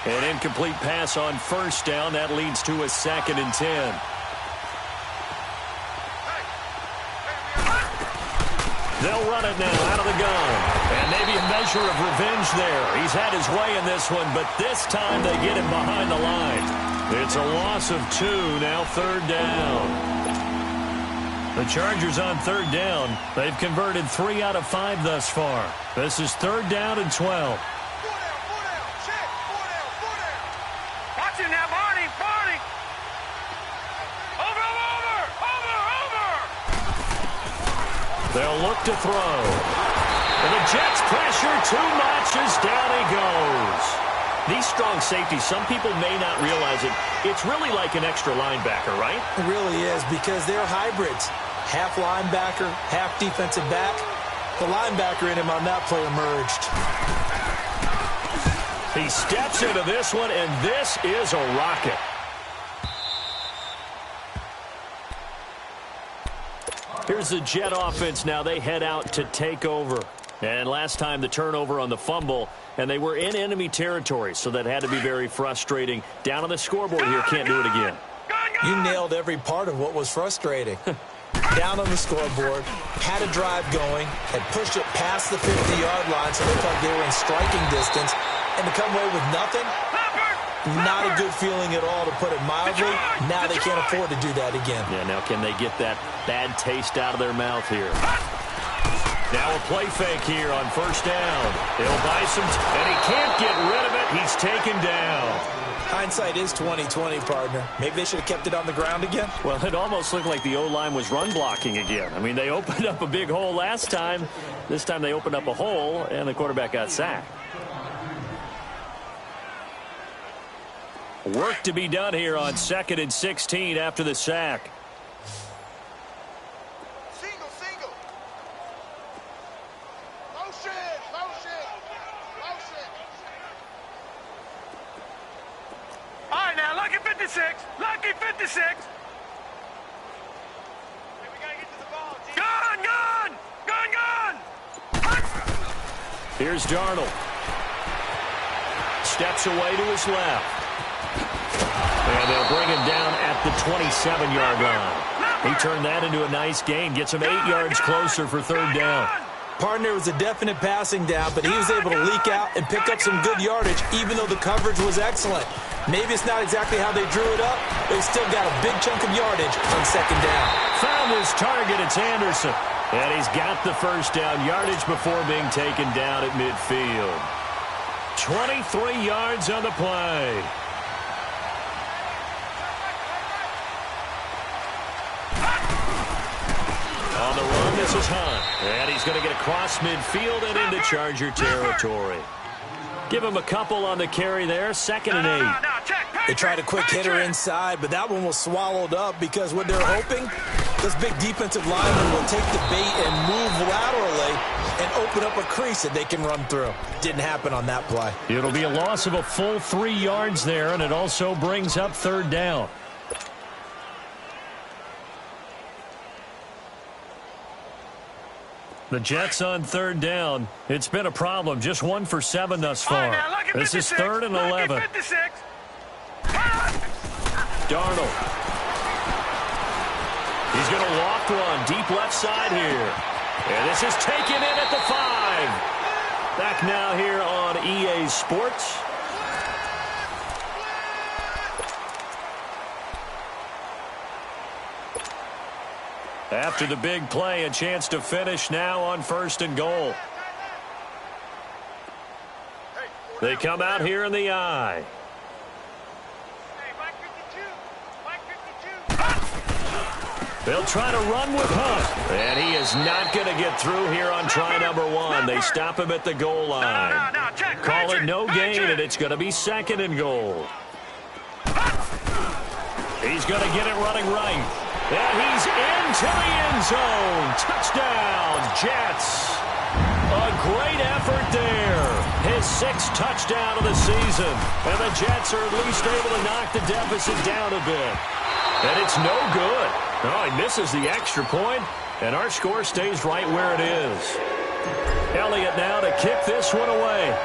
[SPEAKER 2] An incomplete pass on 1st down. That leads to a 2nd and 10. They'll run it now out of the gun. And maybe a measure of revenge there. He's had his way in this one, but this time they get him behind the line. It's a loss of 2, now 3rd down. The Chargers on 3rd down. They've converted 3 out of 5 thus far. This is 3rd down and 12.
[SPEAKER 5] 4 down, check, 4 down.
[SPEAKER 4] Watch him now, Barney! Over!
[SPEAKER 2] They'll look to throw. And the Jets pressure too much as down he goes. These strong safeties, some people may not realize it. It's really like an extra linebacker, right?
[SPEAKER 3] It really is, because they're hybrids. Half linebacker, half defensive back. The linebacker in him on that play emerged.
[SPEAKER 2] He steps into this one, and this is a rocket. Here's the Jet offense now. They head out to take over. And last time the turnover on the fumble, and they were in enemy territory, so that had to be very frustrating. Down on the scoreboard here, can't do it again.
[SPEAKER 3] You nailed every part of what was frustrating. Down on the scoreboard, had a drive going, had pushed it past the 50-yard line, so they thought they were in striking distance, and to come away with nothing, not a good feeling at all, to put it mildly. Now they can't afford to do that again.
[SPEAKER 2] Yeah, now can they get that bad taste out of their mouth here? Now a play fake here on first down. He'll buy some, and he can't get rid of it. He's taken down.
[SPEAKER 3] Hindsight is 20/20, partner. Maybe they should have kept it on the ground again.
[SPEAKER 2] Well, it almost looked like the O-line was run blocking again. I mean, they opened up a big hole last time. This time they opened up a hole, and the quarterback got sacked. Work to be done here on 2nd and 16 after the sack.
[SPEAKER 5] Single. Motion.
[SPEAKER 4] All right, now, lucky 56. Lucky 56.
[SPEAKER 5] Hey, we gotta get to the ball, G.
[SPEAKER 4] Gun.
[SPEAKER 2] Here's Darnold. Steps away to his left. And they'll bring him down at the 27-yard line. He turned that into a nice gain. Gets him 8 yards closer for third down.
[SPEAKER 3] Partner was a definite passing down, but he was able to leak out and pick up some good yardage, even though the coverage was excellent. Maybe it's not exactly how they drew it up, but he still got a big chunk of yardage on second down.
[SPEAKER 2] Found his target. It's Anderson. And he's got the first down yardage before being taken down at midfield. 23 yards on the play. On the run, this is Hunt. And he's going to get across midfield and into Charger territory. Give him a couple on the carry there. 2nd and 8.
[SPEAKER 3] They tried a quick hitter inside, but that one was swallowed up because what they're hoping, this big defensive lineman will take the bait and move laterally and open up a crease that they can run through. Didn't happen on that play.
[SPEAKER 2] It'll be a loss of a full 3 yards there, and it also brings up third down. The Jets on third down. It's been a problem. Just 1 for 7 thus far. This is 3rd and 11. Darnold. He's going to loft one deep left side here. And this is taken in at the 5. Back now here on EA Sports. After the big play, a chance to finish now on 1st and goal. They come out here in the eye.
[SPEAKER 5] Hey, Mike 52.
[SPEAKER 2] They'll try to run with Hunt. And he is not going to get through here on try number 1. They stop him at the goal line. Call it no gain, and it's going to be 2nd and goal. He's going to get it running right. And he's into the end zone. Touchdown, Jets. A great effort there. His 6th touchdown of the season. And the Jets are at least able to knock the deficit down a bit. And it's no good. Oh, he misses the extra point, and our score stays right where it is. Elliott now to kick this one away.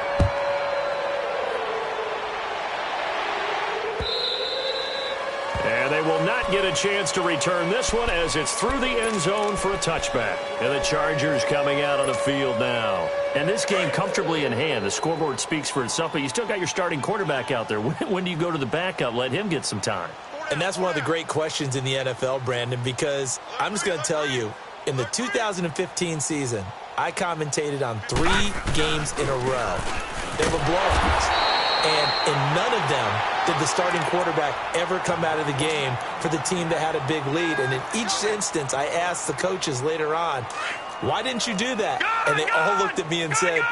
[SPEAKER 2] And they will not get a chance to return this one as it's through the end zone for a touchback. And the Chargers coming out on the field now. And this game comfortably in hand. The scoreboard speaks for itself, but you still got your starting quarterback out there. When do you go to the backup? Let him get some time.
[SPEAKER 3] And that's one of the great questions in the NFL, Brandon, because I'm just going to tell you, in the 2015 season, I commentated on 3 games in a row. They were blowouts. And in none of them did the starting quarterback ever come out of the game for the team that had a big lead. And in each instance, I asked the coaches later on, why didn't you do that? And they all looked at me and said,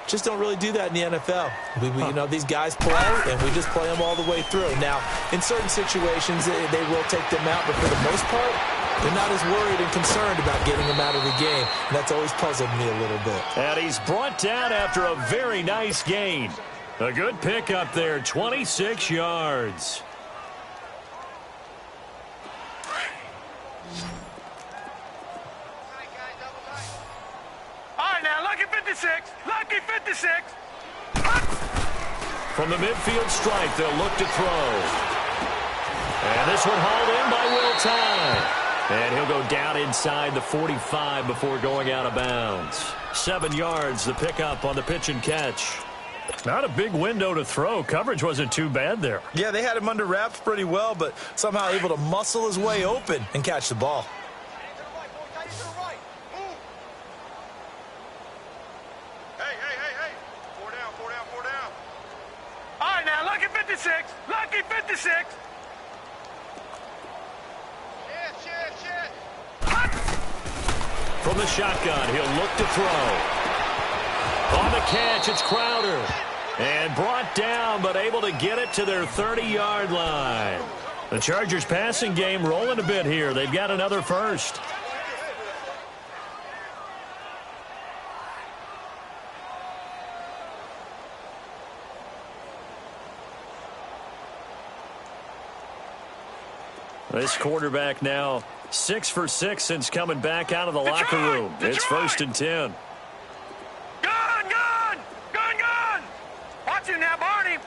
[SPEAKER 3] just don't really do that in the NFL. You know, these guys play, and we just play them all the way through. Now, in certain situations, they will take them out, but for the most part, they're not as worried and concerned about getting them out of the game. And that's always puzzled me a little bit.
[SPEAKER 2] And he's brought down after a very nice gain. A good pick up there, 26 yards.
[SPEAKER 4] All right, now, lucky 56. Lucky 56.
[SPEAKER 2] From the midfield stripe, they'll look to throw. And this one hauled in by Will Tye. And he'll go down inside the 45 before going out of bounds. 7 yards, the pickup on the pitch and catch. Not a big window to throw. Coverage wasn't too bad there.
[SPEAKER 3] Yeah, they had him under wraps pretty well, but somehow able to muscle his way open and catch the ball.
[SPEAKER 5] Hey. 4 down.
[SPEAKER 4] All right, now, lucky 56. Lucky 56.
[SPEAKER 5] Shit.
[SPEAKER 2] From the shotgun, he'll look to throw. On the catch, it's Crowder. And brought down, but able to get it to their 30-yard line. The Chargers passing game rolling a bit here. They've got another first. This quarterback now 6 for 6 since coming back out of the locker room. It's 1st and 10.
[SPEAKER 4] Gun! Watch him now, Barney!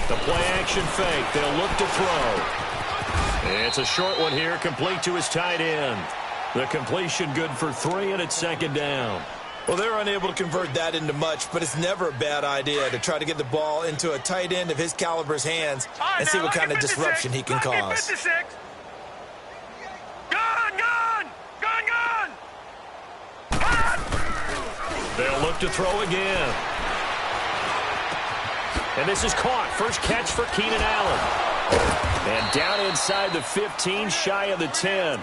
[SPEAKER 2] The play-action fake. They'll look to throw. It's a short one here, complete to his tight end. The completion good for 3, and it's 2nd down.
[SPEAKER 3] Well, they're unable to convert that into much, but it's never a bad idea to try to get the ball into a tight end of his caliber's hands and see what kind of disruption he can cause.
[SPEAKER 4] 56. Gun!
[SPEAKER 2] They'll look to throw again. And this is caught. First catch for Keenan Allen. And down inside the 15, shy of the 10.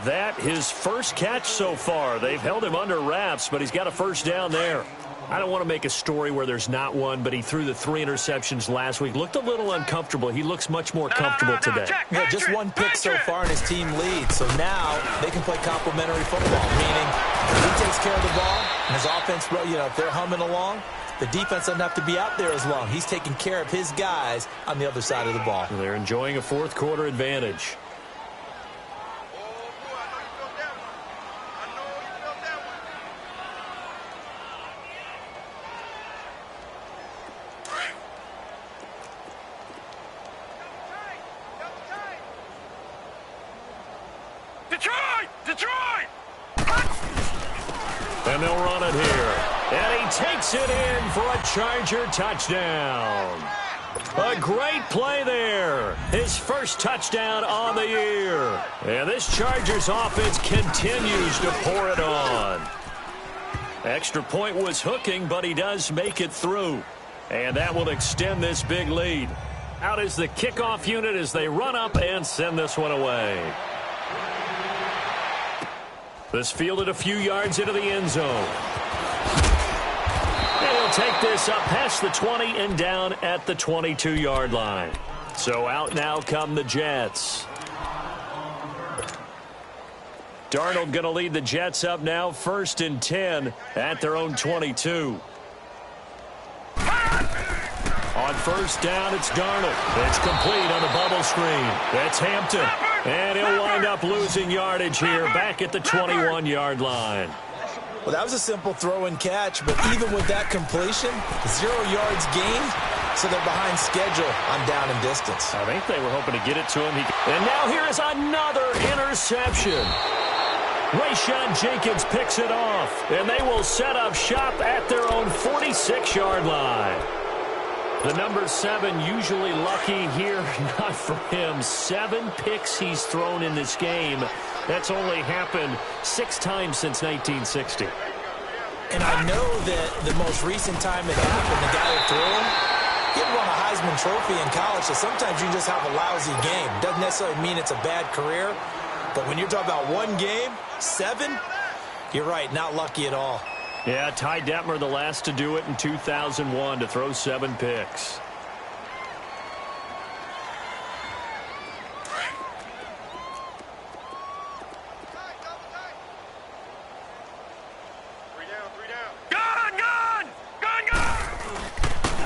[SPEAKER 2] That his first catch so far. They've held him under wraps, but he's got a first down there. I don't want to make a story where there's not one, but he threw the 3 interceptions last week. Looked a little uncomfortable. He looks much more comfortable today.
[SPEAKER 3] Yeah, just 1 pick so far in his team lead. So now they can play complementary football, meaning he takes care of the ball, and his offense, you know, if they're humming along, the defense doesn't have to be out there as long. He's taking care of his guys on the other side of the ball.
[SPEAKER 2] They're enjoying a 4th quarter advantage.
[SPEAKER 4] Detroit!
[SPEAKER 2] And they'll run it here. And he takes it in for a Charger touchdown. A great play there. His first touchdown on the year. And this Chargers offense continues to pour it on. Extra point was hooking, but he does make it through. And that will extend this big lead. Out is the kickoff unit as they run up and send this one away. This fielded a few yards into the end zone. And he'll take this up past the 20 and down at the 22-yard line. So out now come the Jets. Darnold going to lead the Jets up now, 1st and 10 at their own 22. On 1st down, it's Darnold. It's complete on the bubble screen. That's Hampton. And he'll wind up losing yardage here back at the 21-yard line.
[SPEAKER 3] Well, that was a simple throw and catch, but even with that completion, 0 yards gained, so they're behind schedule on down and distance.
[SPEAKER 2] I think they were hoping to get it to him. And now here is another interception. Rayshon Jenkins picks it off, and they will set up shop at their own 46-yard line. The number 7 usually lucky here, not for him. 7 picks he's thrown in this game. That's only happened 6 times since 1960.
[SPEAKER 3] And I know that the most recent time it happened, the guy that threw him, he had won a Heisman Trophy in college, so sometimes you just have a lousy game. Doesn't necessarily mean it's a bad career, but when you're talking about 1 game, 7, you're right, not lucky at all.
[SPEAKER 2] Yeah, Ty Detmer, the last to do it in 2001, to throw 7 picks.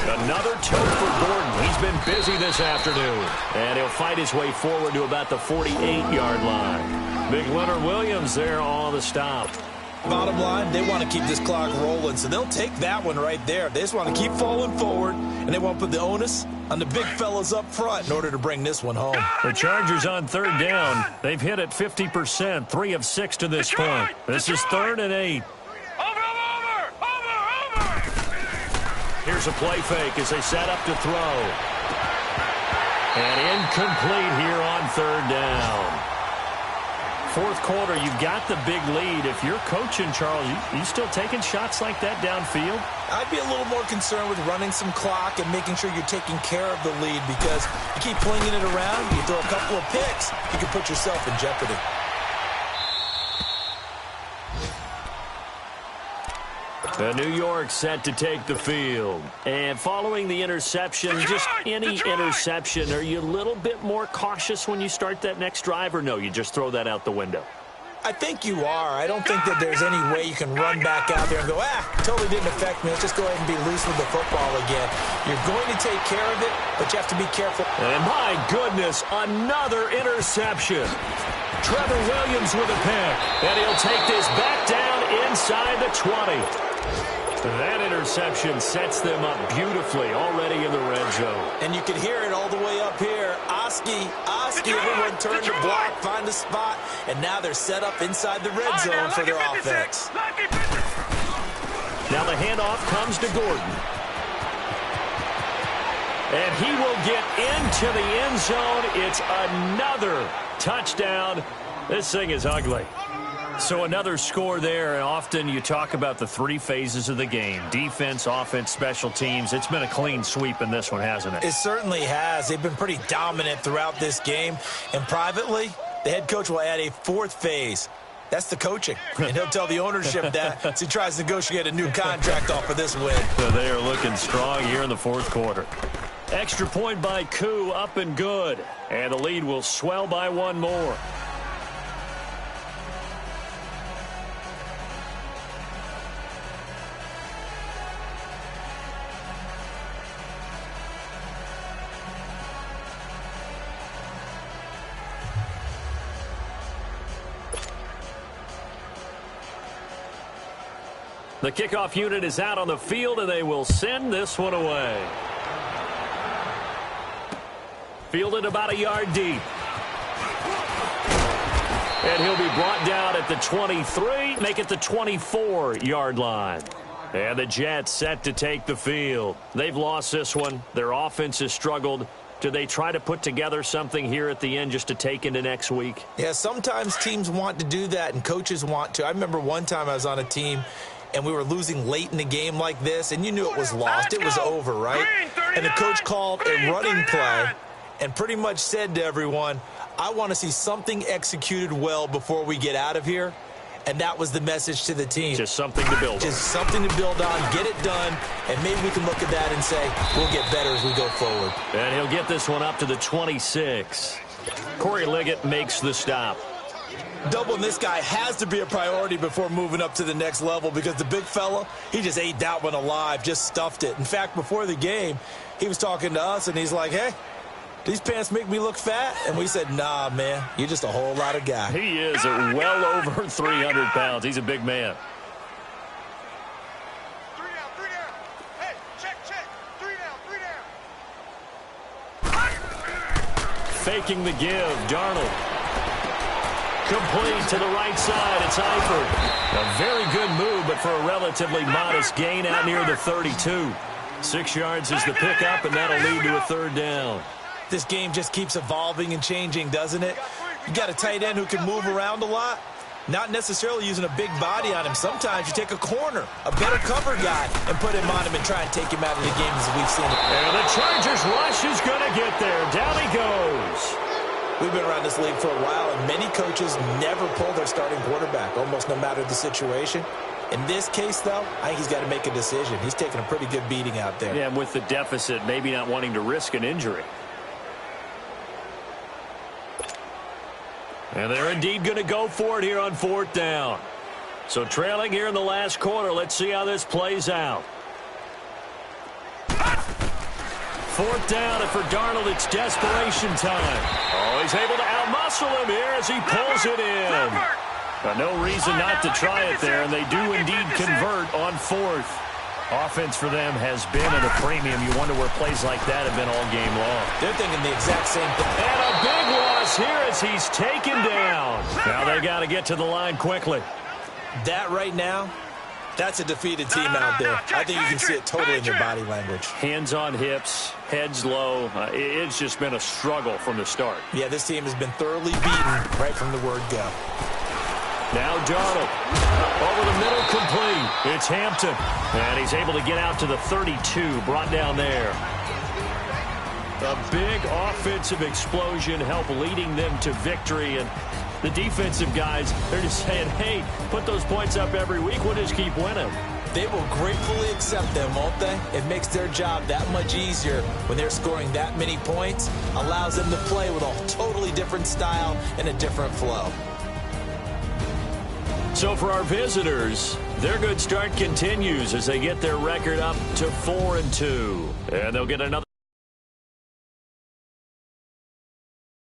[SPEAKER 2] Another toe for Gordon. He's been busy this afternoon. And he'll fight his way forward to about the 48-yard line. Big Leonard Williams there on the stop.
[SPEAKER 3] Bottom line, they want to keep this clock rolling, so they'll take that one right there. They just want to keep falling forward, and they want to put the onus on the big fellas up front in order to bring this one home.
[SPEAKER 2] The Chargers on 3rd down. They've hit it 50%, 3 of 6 to this point. This is 3rd and 8. Here's a play fake as they set up to throw. And incomplete here on 3rd down. 4th quarter, you've got the big lead. If you're coaching, Charles, you still taking shots like that downfield?
[SPEAKER 3] I'd be a little more concerned with running some clock and making sure you're taking care of the lead, because you keep flinging it around, you throw a couple of picks, you can put yourself in jeopardy.
[SPEAKER 2] New York set to take the field. And following the interception, just any interception, are you a little bit more cautious when you start that next drive, or no, you just throw that out the window?
[SPEAKER 3] I think you are. I don't think that there's any way you can run back out there and go, totally didn't affect me. Let's just go ahead and be loose with the football again. You're going to take care of it, but you have to be careful.
[SPEAKER 2] And my goodness, another interception. Trevor Williams with a pick. And he'll take this back down inside the 20. That interception sets them up beautifully already in the red zone.
[SPEAKER 3] And you can hear it all the way up here. Oski, everyone turn to block, find a spot, and now they're set up inside the red zone for their offense.
[SPEAKER 2] Now the handoff comes to Gordon. And he will get into the end zone. It's another touchdown. This thing is ugly. So another score there, and often you talk about the 3 phases of the game. Defense, offense, special teams. It's been a clean sweep in this one, hasn't it?
[SPEAKER 3] It certainly has. They've been pretty dominant throughout this game. And privately, the head coach will add a 4th phase. That's the coaching. And he'll tell the ownership that as he tries to negotiate a new contract off of this win.
[SPEAKER 2] So they are looking strong here in the 4th quarter. Extra point by Koo, up and good. And the lead will swell by 1 more. The kickoff unit is out on the field, and they will send this one away. Fielded about a yard deep. And he'll be brought down at the 23, make it the 24-yard line. And the Jets set to take the field. They've lost this one. Their offense has struggled. Do they try to put together something here at the end just to take into next week?
[SPEAKER 3] Yeah, sometimes teams want to do that, and coaches want to. I remember one time I was on a team, and we were losing late in the game like this, and you knew it was lost. It was over, right? And the coach called a running play and pretty much said to everyone, I want to see something executed well before we get out of here. And that was the message to the team.
[SPEAKER 2] Just something to build on.
[SPEAKER 3] Just something to build on, get it done, and maybe we can look at that and say, we'll get better as we go forward.
[SPEAKER 2] And he'll get this one up to the 26. Corey Liggett makes the stop.
[SPEAKER 3] Doubling this guy has to be a priority before moving up to the next level, because the big fella, he just ate that one alive, just stuffed it. In fact, before the game, he was talking to us, and he's like, hey, these pants make me look fat? And we said, nah, man, you're just a whole lot of guy.
[SPEAKER 2] He is well over 300 pounds. He's a big man.
[SPEAKER 5] 3 down. Hey, check. 3 down.
[SPEAKER 2] Faking the give, Darnold. Complete to the right side. It's Eifert. A very good move, but for a relatively modest gain out near the 32. 6 yards is the pickup, and that'll lead to a 3rd down.
[SPEAKER 3] This game just keeps evolving and changing, doesn't it? You got a tight end who can move around a lot, not necessarily using a big body on him. Sometimes you take a corner, a better cover guy, and put him on him and try and take him out of the game as we've seen it.
[SPEAKER 2] And the Chargers rush is going to get there. Down he goes.
[SPEAKER 3] We've been around this league for a while, and many coaches never pull their starting quarterback, almost no matter the situation. In this case, though, I think he's got to make a decision. He's taking a pretty good beating out there.
[SPEAKER 2] Yeah, and with the deficit, maybe not wanting to risk an injury. And they're indeed going to go for it here on 4th down. So trailing here in the last quarter. Let's see how this plays out. 4th down, and for Darnold, it's desperation time. Oh, he's able to outmuscle him here as he pulls it in. No reason not to try it there, and they do indeed convert on 4th. Offense for them has been at a premium. You wonder where plays like that have been all game long.
[SPEAKER 3] They're thinking the exact same thing.
[SPEAKER 2] And a big loss here as he's taken down. Now they got to get to the line quickly.
[SPEAKER 3] That right now, that's a defeated team out there. I think you can see it totally in their body language.
[SPEAKER 2] Hands on hips, heads low. It's just been a struggle from the start.
[SPEAKER 3] Yeah, this team has been thoroughly beaten right from the word go.
[SPEAKER 2] Now Darnold, over the middle, complete. It's Hampton, and he's able to get out to the 32, brought down there. A big offensive explosion helped leading them to victory, and the defensive guys, they're just saying, hey, put those points up every week, we'll just keep winning.
[SPEAKER 3] They will gratefully accept them, won't they? It makes their job that much easier when they're scoring that many points, allows them to play with a totally different style and a different flow.
[SPEAKER 2] So for our visitors, their good start continues as they get their record up to 4-2. And they'll get another